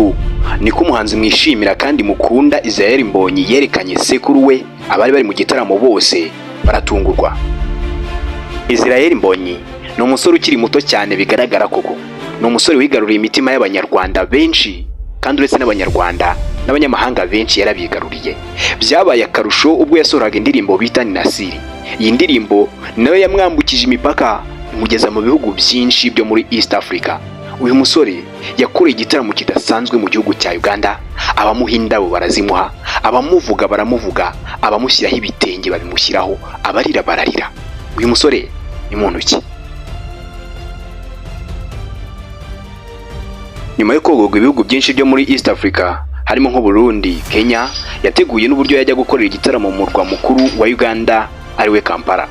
uku niko umuhanzi mwishimira kandi mukunda Israel Mbonyi yerekanye sekuru we abari bari mu gitaramo bose baratungurwa. Israel Mbonyi ni umusore ukiri muto cyane bigaragara koko. Ni umusore wigaruriye imitima y'abanyarwanda benshi kandi uretse n'abanyarwanda n'abanyamahanga benshi yarabigaruriye. Byabaye akarusho ubwo yasohoraga indirimbo bita Ni Nasiri. Iyi ndirimbo nayo yamwambukije imipaka imugeza mu bihugu byinshi byo muri East Africa. Uyu musore yakoreye igitaramo kidasanzwe mu gihugu cya Uganda, abamuha indabo barazimuha, abamuvuga baramuvuga, abamushyiraho ibitenge babimushyiraho, abarira bararira. Uyu musore ni muntu ki? Nyuma yo kogorwa ibihugu byinshi byo muri East Africa harimo nko Burundi, Kenya, yateguye n'uburyo yajya gukorera igitaramo mu murwa mukuru wa Uganda ariwe Kampala.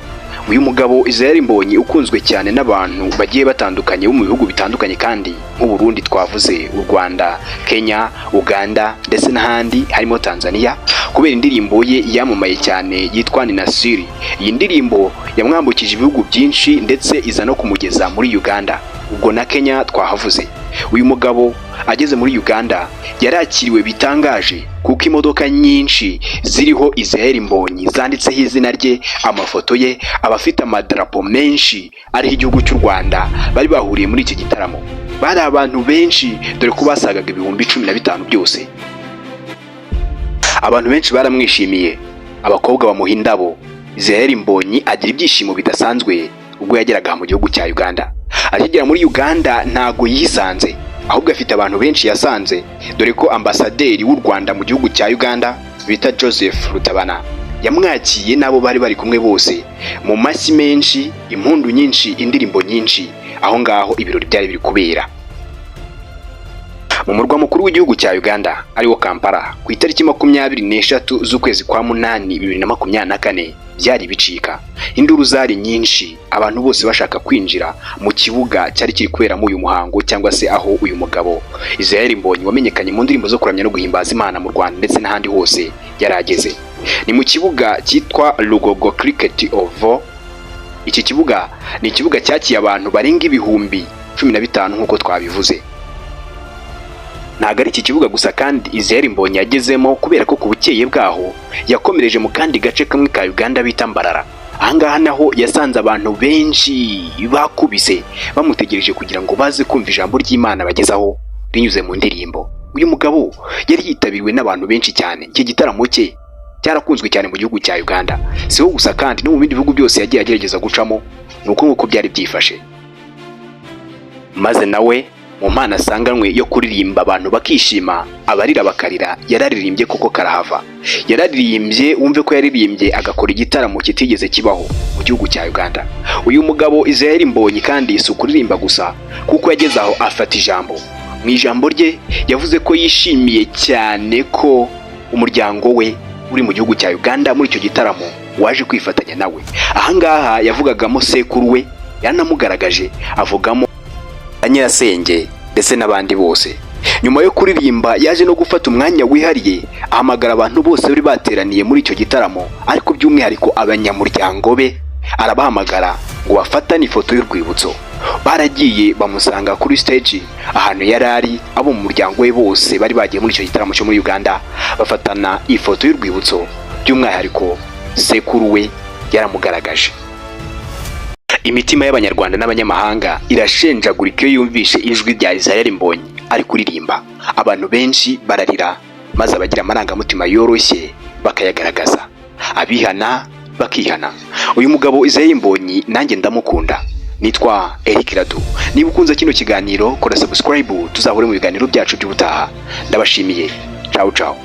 Uyu mugabo Israel Mbonyi ukunzwe cyane n'abantu bagiye batandukanye bo mu bihugu bitandukanye kandi nk'u Burundi twavuze, u Rwanda, Kenya, Uganda ndetse n'ahandi harimo Tanzania, kubera indirimbo ye yamamaye cyane yitwa Ni Nasiri. Iyi ndirimbo yamwambukije ibihugu byinshi ndetse iza no kumugeza muri Uganda, ubwo na Kenya twahavuze. Uyu mugabo ageze muri Uganda yarakiriwe bitangaje kuko imodoka nyinshi ziriho Israel Mbonyi zanditseho izina rye, amafoto ye, abafite amadarapo menshi ariho igihugu cy'u Rwanda bari bahuriye muri iki gitaramo. Bari abantu benshi dore ko basagaga ibihumbi 15 byose. Abantu benshi baramwishimiye, abakobwa bamuha indabo. Israel Mbonyi agira ibyishimo bidasanzwe ubwo yageraga mu gihugu cya Uganda. Akigera muri Uganda ntago yisanze, ahubwo afite abantu benshi yasanze, dore ko ambasaderi w'u Rwanda mu gihugu cya Uganda bita Joseph Rutabana yamwakiye nabo bari bari kumwe bose mu mashyi menshi, impundu nyinshi, indirimbo nyinshi. Aho ngaho ibirori byari biri kubera mu murwa mukuru w'igihugu cya Uganda ariwo Kampala ku itariki 23 z'ukwezi kwa 8 2024. byari bicika, induru zari nyinshi, abantu bose bashaka kwinjira mu kibuga cyari kiri kuberamo uyu muhango cyangwa se aho uyu mugabo Israel Mbonyi wamenyekanye mu ndirimbo zo kuramya no guhimbaza Imana mu Rwanda ndetse n'ahandi hose yarageze. Ni mu kibuga cyitwa Lugogo Cricket Oval. Iki kibuga ni ikibuga cyakiye abantu barenga ibihumbi 15 nk'uko twabivuze. Ntago ari iki kibuga gusa kandi Israel Mbonyi yagezemo, kubera ko ku bukeye bwaho yakomereje mu kandi gace kamwe ka Uganda bita Mbarara. Ahangaha naho yasanze abantu benshi bakubise bamutegereje kugira ngo baze kumva ijambo ry'Imana bagezaho rinyuze mu ndirimbo. Uyu mugabo yari yitabiriwe n'abantu benshi cyane. Iki gitaramo cye cyarakunzwe cyane mu gihugu cya Uganda. Si ho gusa kandi no mu bindi bihugu byose yagiye agerageza gucamo, nuko nk'uko byari byifashe. Maze nawe mu mpano asanganywe yo kuririmba abantu bakishima, abarira bakarira, yararirimbye koko karahava. Yararirimbye wumve ko yaririmbye agakora igitaramo kitigeze kibaho mu gihugu cya Uganda. Uyu mugabo Israel Mbonyi kandi si ukuririmba gusa kuko yageze aho afata ijambo. Mu ijambo rye yavuze ko yishimiye cyane ko umuryango we uri mu gihugu cya Uganda muri icyo gitaramo waje kwifatanya nawe. Ahangaha yavugagamo sekuru we, yanamugaragaje avugamo Nyirasenge ndetse n'abandi bose. Nyuma yo kuririmba yaje no gufata umwanya wihariye ahamagara abantu bose bari bateraniye muri icyo gitaramo, ariko by'umwihariko abanyamuryango be arabahamagara ngo bafatane ifoto y'urwibutso. Baragiye bamusanga kuri stage ahantu yarari, abo mu muryango we bose bari bagiye muri icyo gitaramo cyo muri Uganda bafatana ifoto y'urwibutso. By'umwihariko sekuru we yaramugaragaje. Imitima y'abanyarwanda n'abanyamahanga irashenjagurika iyo yumvishe ijwi rya Israel Mbonyi ari kuririmba. Abantu benshi bararira, maze abagira amarangamutima yoroshye bakayagaragaza, abihana bakihana. Uyu mugabo Israel Mbonyi nanjye ndamukunda. Nitwa Eric Radu. Niba ukunze kino kiganiro kora subscribe, tuzahure mu biganiro byacu by'ubutaha. Ndabashimiye. Ciao ciao.